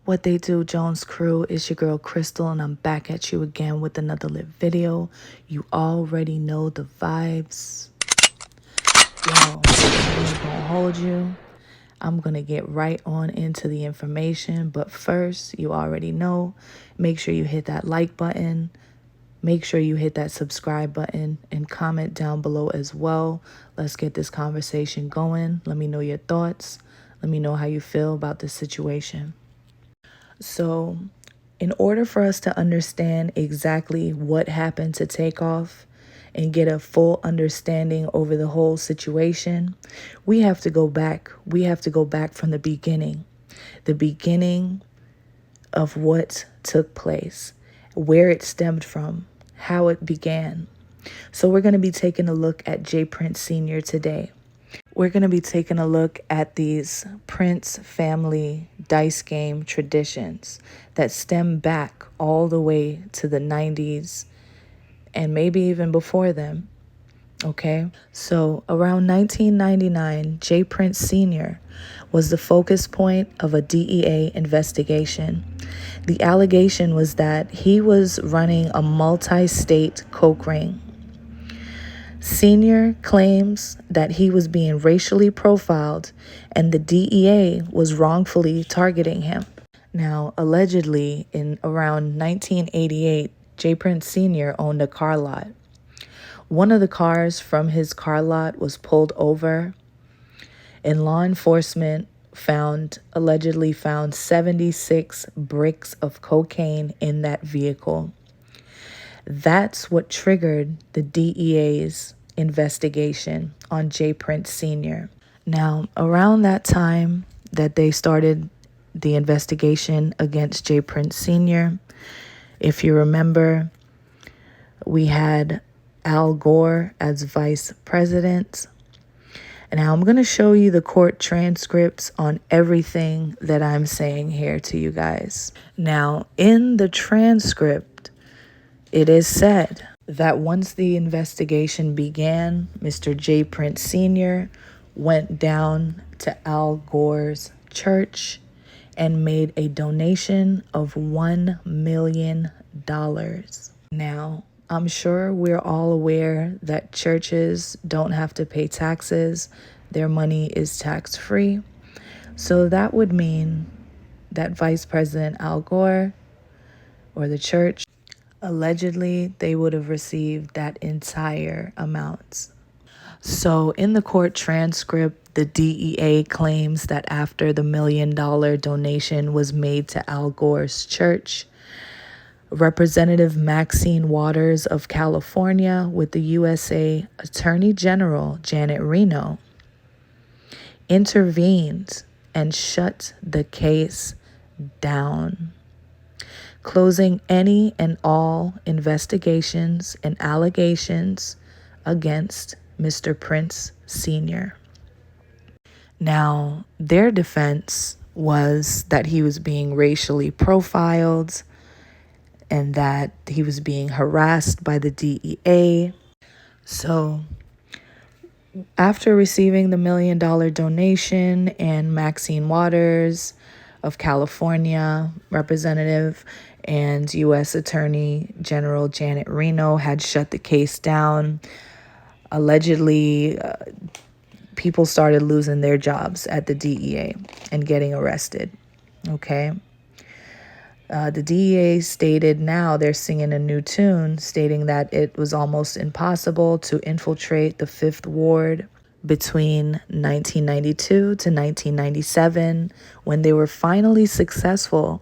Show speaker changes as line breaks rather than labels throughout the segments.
What they do, Jones crew, is your girl Crystal, and I'm back at you again with another lit video. You already know the vibes. Yo, I ain't gonna hold you. I'm gonna get right on into the information, but first, you already know, make sure you hit that like button. Make sure you hit that subscribe button and comment down below as well. Let's get this conversation going. Let me know your thoughts. Let me know how you feel about this situation. So, in order for us to understand exactly what happened to Takeoff and get a full understanding over the whole situation, we have to go back. We have to go back from the beginning of what took place, where it stemmed from, how it began. So we're going to be taking a look at J. Prince Sr. today. We're going to be taking a look at these Prince family dice game traditions that stem back all the way to the 90s and maybe even before them. Okay, so around 1999, J. Prince Sr. was the focus point of a DEA investigation. The allegation was that he was running a multi-state coke ring. Senior claims that he was being racially profiled and the DEA was wrongfully targeting him. Now, allegedly, in around 1988, J. Prince Sr. owned a car lot. One of the cars from his car lot was pulled over, and law enforcement allegedly found 76 bricks of cocaine in that vehicle. That's what triggered the DEA's investigation on J. Prince Sr. Now, around that time that they started the investigation against J. Prince Sr., if you remember, we had Al Gore as vice president. And now I'm going to show you the court transcripts on everything that I'm saying here to you guys. Now, in the transcript, it is said that once the investigation began, Mr. J. Prince Sr. went down to Al Gore's church and made a donation of $1 million. Now, I'm sure we're all aware that churches don't have to pay taxes. Their money is tax-free. So that would mean that Vice President Al Gore or the church, allegedly, they would have received that entire amount. So in the court transcript, the DEA claims that after the $1 million donation was made to Al Gore's church, Representative Maxine Waters of California with the USA Attorney General Janet Reno intervened and shut the case down, closing any and all investigations and allegations against Mr. Prince Sr. Now, their defense was that he was being racially profiled and that he was being harassed by the DEA. So, after receiving the $1 million donation and Maxine Waters of California, Representative, and U.S. Attorney General Janet Reno had shut the case down, allegedly, people started losing their jobs at the DEA and getting arrested. Okay. The DEA stated now they're singing a new tune, stating that it was almost impossible to infiltrate the Fifth Ward between 1992 to 1997, when they were finally successful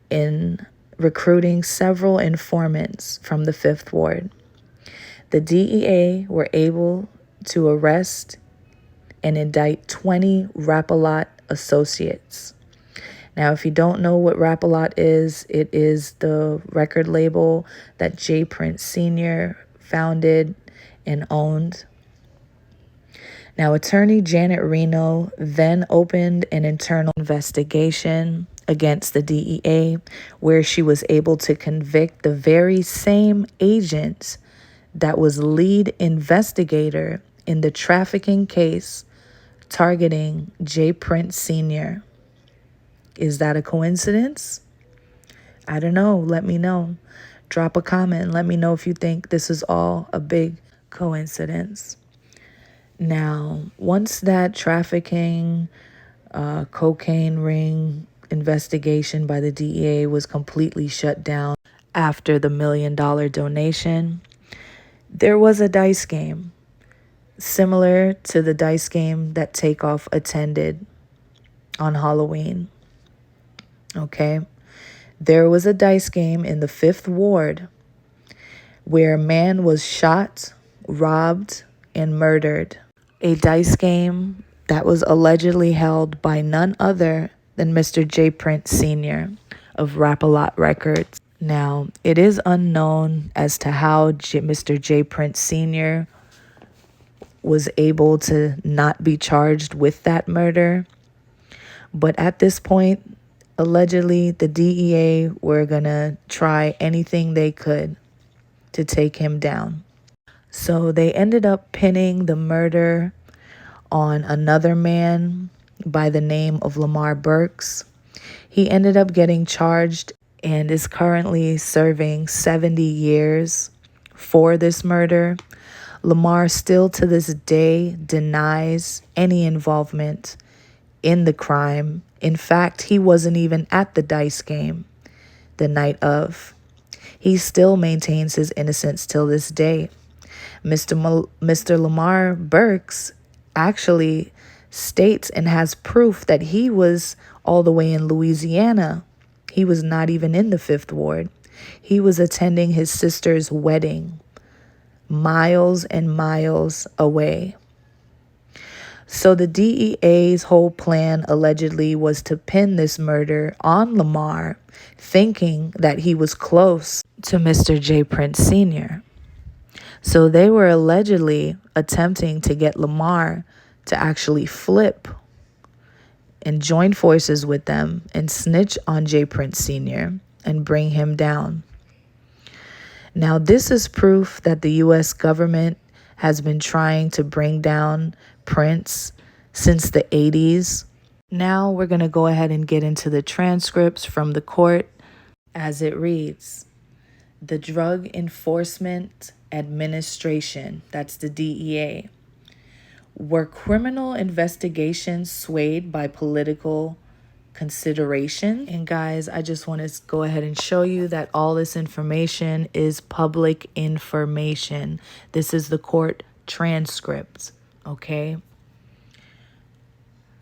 in recruiting several informants from the Fifth Ward. The DEA were able to arrest and indict 20 Rap-A-Lot associates. Now, if you don't know what Rap-A-Lot is, it is the record label that J. Prince Sr. founded and owned. Now, Attorney Janet Reno then opened an internal investigation against the DEA, where she was able to convict the very same agent that was lead investigator in the trafficking case targeting J. Prince Sr. Is that a coincidence? I don't know. Let me know. Drop a comment. Let me know if you think this is all a big coincidence. Now, once that trafficking, cocaine ring investigation by the DEA was completely shut down after the $1 million donation, there was a dice game similar to the dice game that Takeoff attended on Halloween. Okay. There was a dice game in the 5th Ward where a man was shot, robbed, and murdered. A dice game that was allegedly held by none other than Mr. J. Prince Sr. of Rap-A-Lot Records. Now, it is unknown as to how Mr. J. Prince Sr. was able to not be charged with that murder. But at this point, allegedly, the DEA were going to try anything they could to take him down. So they ended up pinning the murder on another man by the name of Lamar Burks. He ended up getting charged and is currently serving 70 years for this murder. Lamar still to this day denies any involvement in the crime. In fact, he wasn't even at the dice game the night of. He still maintains his innocence till this day. Mr. Lamar Burks actually states and has proof that he was all the way in Louisiana. He was not even in the 5th Ward. He was attending his sister's wedding, miles and miles away. So the DEA's whole plan allegedly was to pin this murder on Lamar, thinking that he was close to Mr. J. Prince Sr. So they were allegedly attempting to get Lamar to actually flip and join forces with them and snitch on J. Prince Sr. and bring him down. Now, this is proof that the U.S. government has been trying to bring down Prince since the 80s. Now we're going to go ahead and get into the transcripts from the court as it reads. The Drug Enforcement Administration, that's the DEA. Were criminal investigations swayed by political consideration? And guys, I just want to go ahead and show you that all this information is public information. This is the court transcript, okay?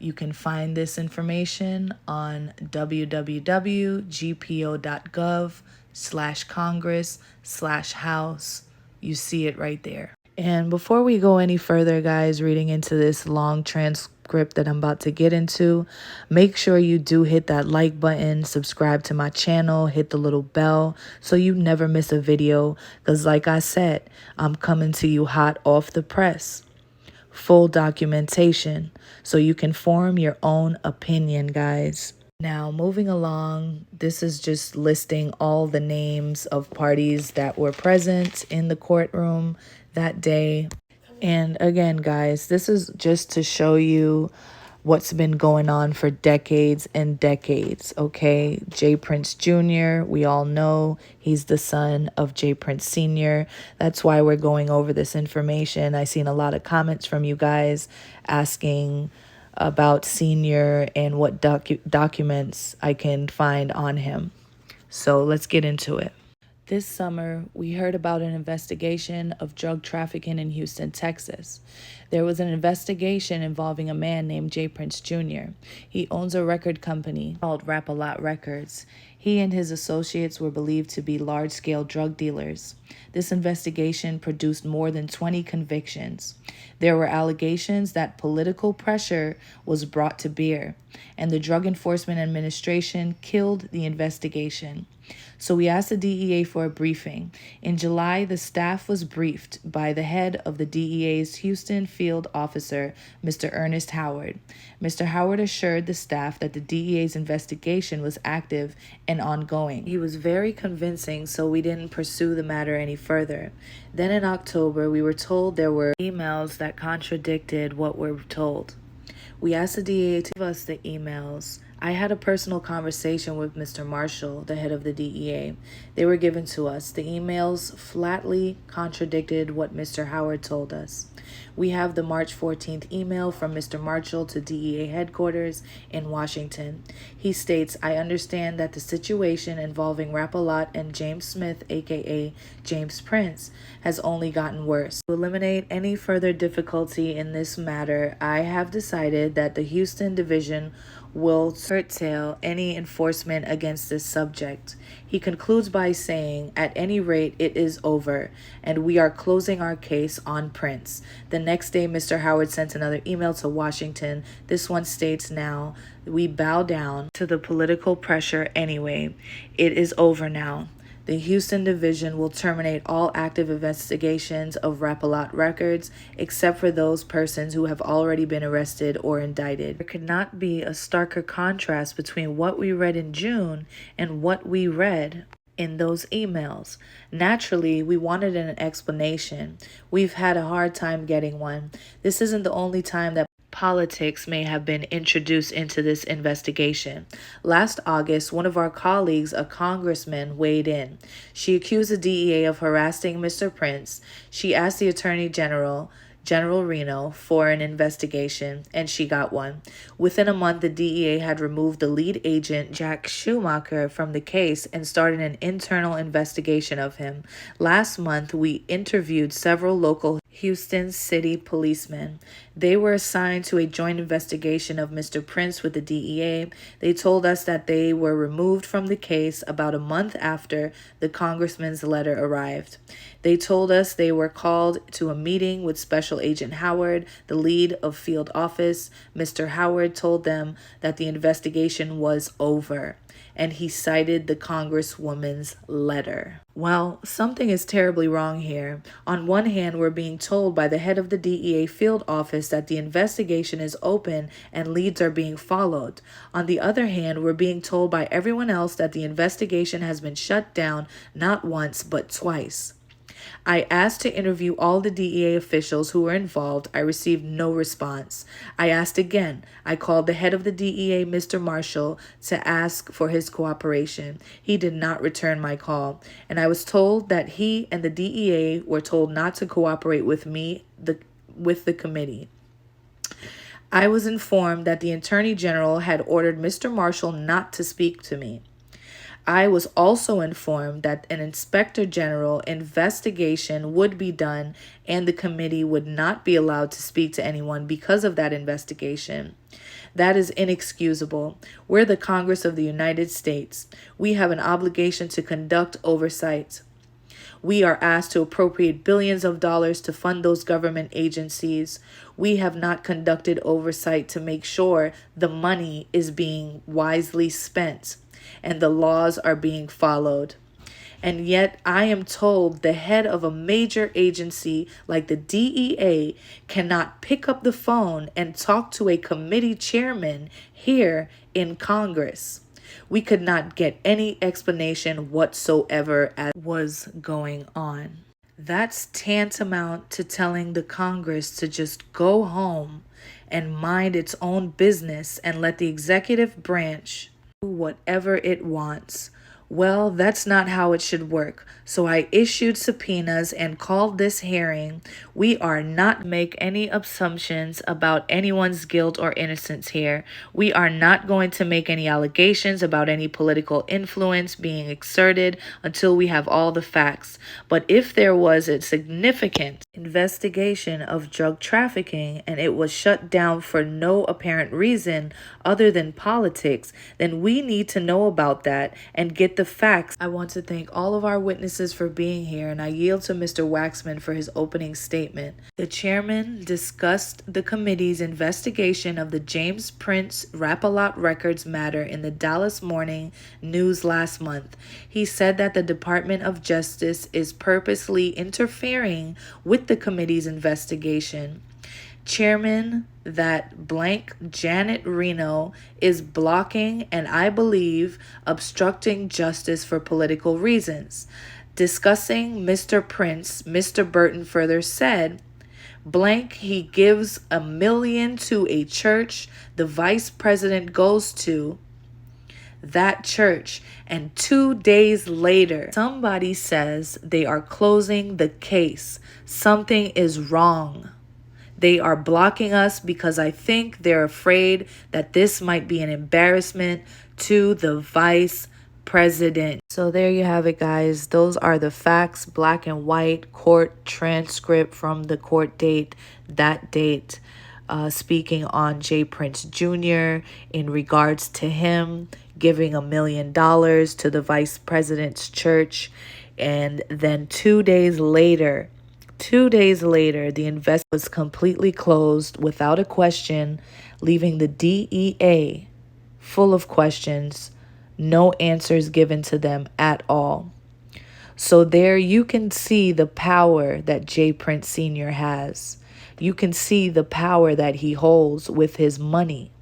You can find this information on www.gpo.gov/Congress/House. You see it right there. And before we go any further, guys, reading into this long transcript that I'm about to get into, make sure you do hit that like button, subscribe to my channel, hit the little bell so you never miss a video. Because like I said, I'm coming to you hot off the press. Full documentation so you can form your own opinion, guys. Now, moving along, this is just listing all the names of parties that were present in the courtroom that day. And again, guys, this is just to show you what's been going on for decades and decades, okay? J. Prince Jr., we all know he's the son of J. Prince Sr. That's why we're going over this information. I've seen a lot of comments from you guys asking about Sr. and what documents I can find on him. So let's get into it. This summer, we heard about an investigation of drug trafficking in Houston, Texas. There was an investigation involving a man named J. Prince Jr. He owns a record company called Rap-A-Lot Records. He and his associates were believed to be large-scale drug dealers. This investigation produced more than 20 convictions. There were allegations that political pressure was brought to bear, and the Drug Enforcement Administration killed the investigation. So we asked the DEA for a briefing. In July, the staff was briefed by the head of the DEA's Houston field officer, Mr. Ernest Howard. Mr. Howard assured the staff that the DEA's investigation was active and ongoing. He was very convincing, so we didn't pursue the matter any further. Then in October, we were told there were emails that contradicted what we were told. We asked the DEA to give us the emails. I had a personal conversation with Mr. Marshall, the head of the DEA. They were given to us. The emails flatly contradicted what Mr. Howard told us. We have the March 14th email from Mr. Marshall to DEA headquarters in Washington. He states, I understand that the situation involving Rapalot and James Smith, aka James Prince, has only gotten worse. To eliminate any further difficulty in this matter, I have decided that the Houston Division will curtail any enforcement against this subject. He concludes by saying, at any rate, it is over, and we are closing our case on Prince. The next day, Mr. Howard sent another email to Washington. This one states now, we bow down to the political pressure anyway. It is over now. The Houston Division will terminate all active investigations of Rapalot records, except for those persons who have already been arrested or indicted. There could not be a starker contrast between what we read in June and what we read in those emails. Naturally, we wanted an explanation. We've had a hard time getting one. This isn't the only time that politics may have been introduced into this investigation. Last August, one of our colleagues, a congressman, weighed in. She accused the DEA of harassing Mr. Prince. She asked the Attorney General, General Reno, for an investigation, and she got one. Within a month, the DEA had removed the lead agent, Jack Schumacher, from the case and started an internal investigation of him. Last month, we interviewed several local Houston city policemen. They were assigned to a joint investigation of Mr. Prince with the DEA. They told us that they were removed from the case about a month after the congressman's letter arrived. They told us they were called to a meeting with Special Agent Howard, the lead of field office. Mr. Howard told them that the investigation was over, and he cited the congresswoman's letter. Well, something is terribly wrong here. On one hand, we're being told by the head of the DEA field office that the investigation is open and leads are being followed. On the other hand, we're being told by everyone else that the investigation has been shut down not once but twice. I asked to interview all the DEA officials who were involved. I received no response. I asked again. I called the head of the DEA, Mr. Marshall, to ask for his cooperation. He did not return my call, and I was told that he and the DEA were told not to cooperate with me, with the committee. I was informed that the Attorney General had ordered Mr. Marshall not to speak to me. I was also informed that an Inspector General investigation would be done and the committee would not be allowed to speak to anyone because of that investigation. That is inexcusable. We're the Congress of the United States. We have an obligation to conduct oversight. We are asked to appropriate billions of dollars to fund those government agencies. We have not conducted oversight to make sure the money is being wisely spent and the laws are being followed. And yet I am told the head of a major agency like the DEA cannot pick up the phone and talk to a committee chairman here in Congress. We could not get any explanation whatsoever as was going on. That's tantamount to telling the Congress to just go home and mind its own business and let the executive branch whatever it wants. Well, that's not how it should work. So I issued subpoenas and called this hearing. We are not make any assumptions about anyone's guilt or innocence here. We are not going to make any allegations about any political influence being exerted until we have all the facts. But if there was a significant investigation of drug trafficking and it was shut down for no apparent reason other than politics, then we need to know about that and get the facts. I want to thank all of our witnesses for being here, and I yield to Mr. Waxman for his opening statement. The chairman discussed the committee's investigation of the James Prince Rapalot records matter in the Dallas Morning News last month. He said that the Department of Justice is purposely interfering with the committee's investigation. Chairman, that blank Janet Reno is blocking and I believe obstructing justice for political reasons. Discussing Mr. Prince, Mr. Burton further said, blank, he gives $1 million to a church the vice president goes to, that church. And 2 days later, somebody says they are closing the case. Something is wrong. They are blocking us because I think they're afraid that this might be an embarrassment to the vice president. So there you have it, guys. Those are the facts, black and white, court transcript from the court date, that date, speaking on J. Prince Jr. in regards to him giving $1 million to the vice president's church. And then 2 days later, the investment was completely closed without a question, leaving the DEA full of questions, no answers given to them at all. So there you can see the power that J. Prince Sr. has. You can see the power that he holds with his money.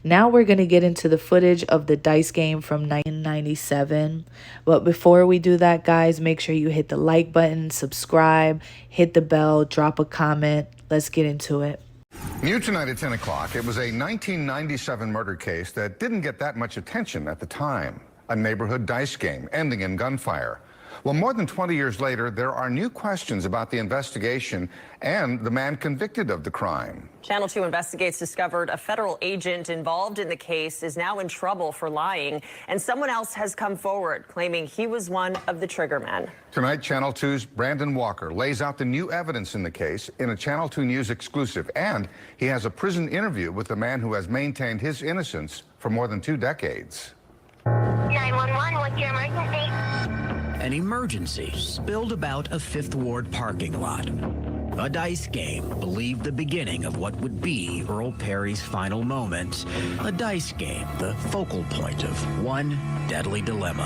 Now we're going to get into the footage of the dice game from 1997. But before we do that, guys, make sure you hit the like button, subscribe, hit the bell, drop a comment. Let's get into it.
New tonight at 10 o'clock, it was a 1997 murder case that didn't get that much attention at the time. A neighborhood dice game ending in gunfire. Well, more than 20 years later, there are new questions about the investigation and the man convicted of the crime.
Channel 2 Investigates discovered a federal agent involved in the case is now in trouble for lying, and someone else has come forward claiming he was one of the triggermen.
Tonight, Channel 2's Brandon Walker lays out the new evidence in the case in a Channel 2 News exclusive, and he has a prison interview with the man who has maintained his innocence for more than 2 decades.
911, what's your emergency?
An emergency spilled about a Fifth Ward parking lot. A dice game believed the beginning of what would be Earl Perry's final moments. A dice game, the focal point of one deadly dilemma.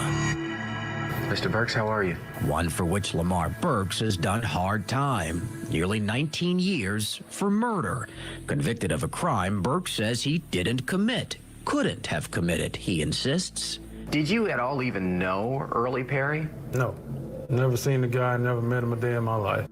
Mr. Burks, how are you?
One for which Lamar Burks has done hard time. Nearly 19 years for murder. Convicted of a crime Burks says he didn't commit. Couldn't have committed, he insists.
Did you at all even know Early Perry?
No. Never seen the guy, never met him a day in my life.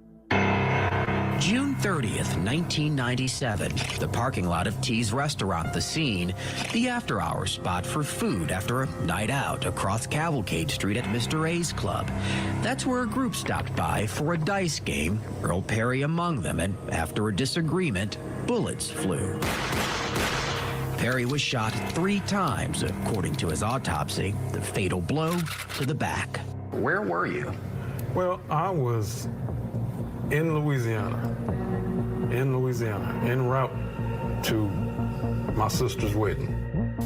June 30th, 1997. The parking lot of T's Restaurant, the scene. The after-hours spot for food after a night out across Cavalcade Street at Mr. A's Club. That's where a group stopped by for a dice game, Earl Perry among them, and after a disagreement, bullets flew. Perry was shot 3 times, according to his autopsy, the fatal blow to the back.
Where were you?
Well, I was in Louisiana, en route to my sister's wedding.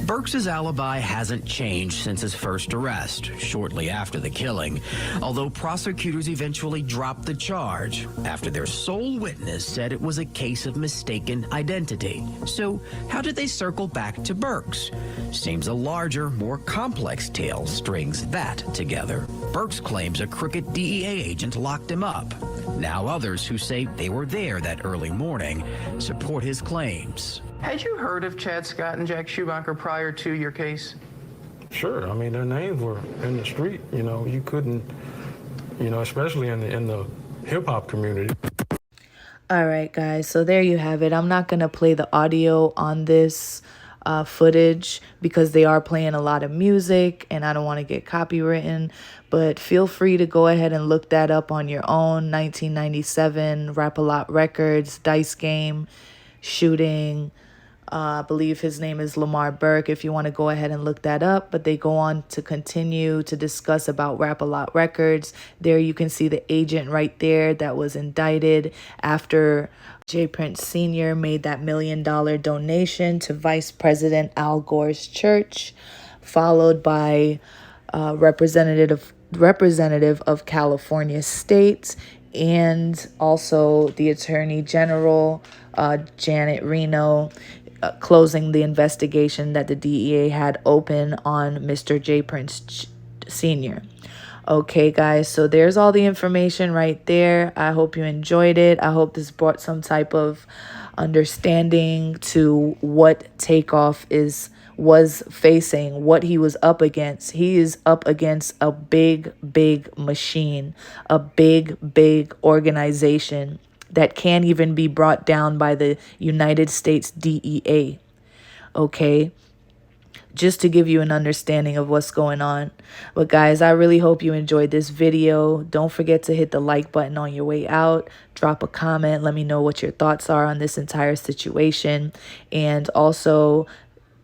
Burks's alibi hasn't changed since his first arrest, shortly after the killing, although prosecutors eventually dropped the charge after their sole witness said it was a case of mistaken identity. So how did they circle back to Burks? Seems a larger, more complex tale strings that together. Burks claims a crooked DEA agent locked him up. Now others who say they were there that early morning support his claims.
Had you heard of Chad Scott and Jack Schumacher prior to your case?
Sure, I mean, their names were in the street, you couldn't, especially in the hip-hop community.
All right, guys, so there you have it. I'm not going to play the audio on this footage because they are playing a lot of music and I don't want to get copywritten, but feel free to go ahead and look that up on your own. 1997 Rap-A-Lot Records, dice game, shooting. I believe his name is Lamar Burke, if you want to go ahead and look that up. But they go on to continue to discuss about Rap-A-Lot Records. There you can see the agent right there that was indicted after J. Prince Sr. made that $1 million donation to Vice President Al Gore's church, followed by representative of California State and also the Attorney General, Janet Reno, closing the investigation that the DEA had open on Mr. J. Prince Sr. Okay, guys, so there's all the information right there. I hope you enjoyed it. I hope this brought some type of understanding to what Takeoff was facing, what he was up against. He is up against a big, big machine, a big, big organization that can't even be brought down by the United States DEA. Okay? just to give you an understanding of what's going on. But guys, I really hope you enjoyed this video. Don't forget to hit the like button on your way out. Drop a comment. Let me know what your thoughts are on this entire situation. And also,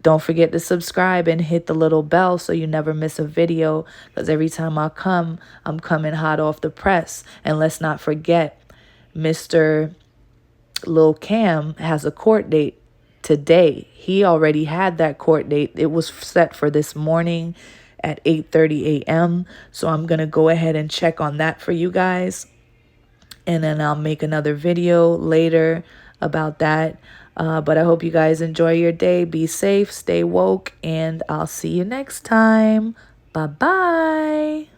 don't forget to subscribe and hit the little bell so you never miss a video, because every time I come, I'm coming hot off the press. And let's not forget, Mr. Lil Cam has a court date today. He already had that court date. It was set for this morning at 8:30 a.m. So I'm going to go ahead and check on that for you guys. And then I'll make another video later about that. But I hope you guys enjoy your day. Be safe, stay woke, and I'll see you next time. Bye-bye.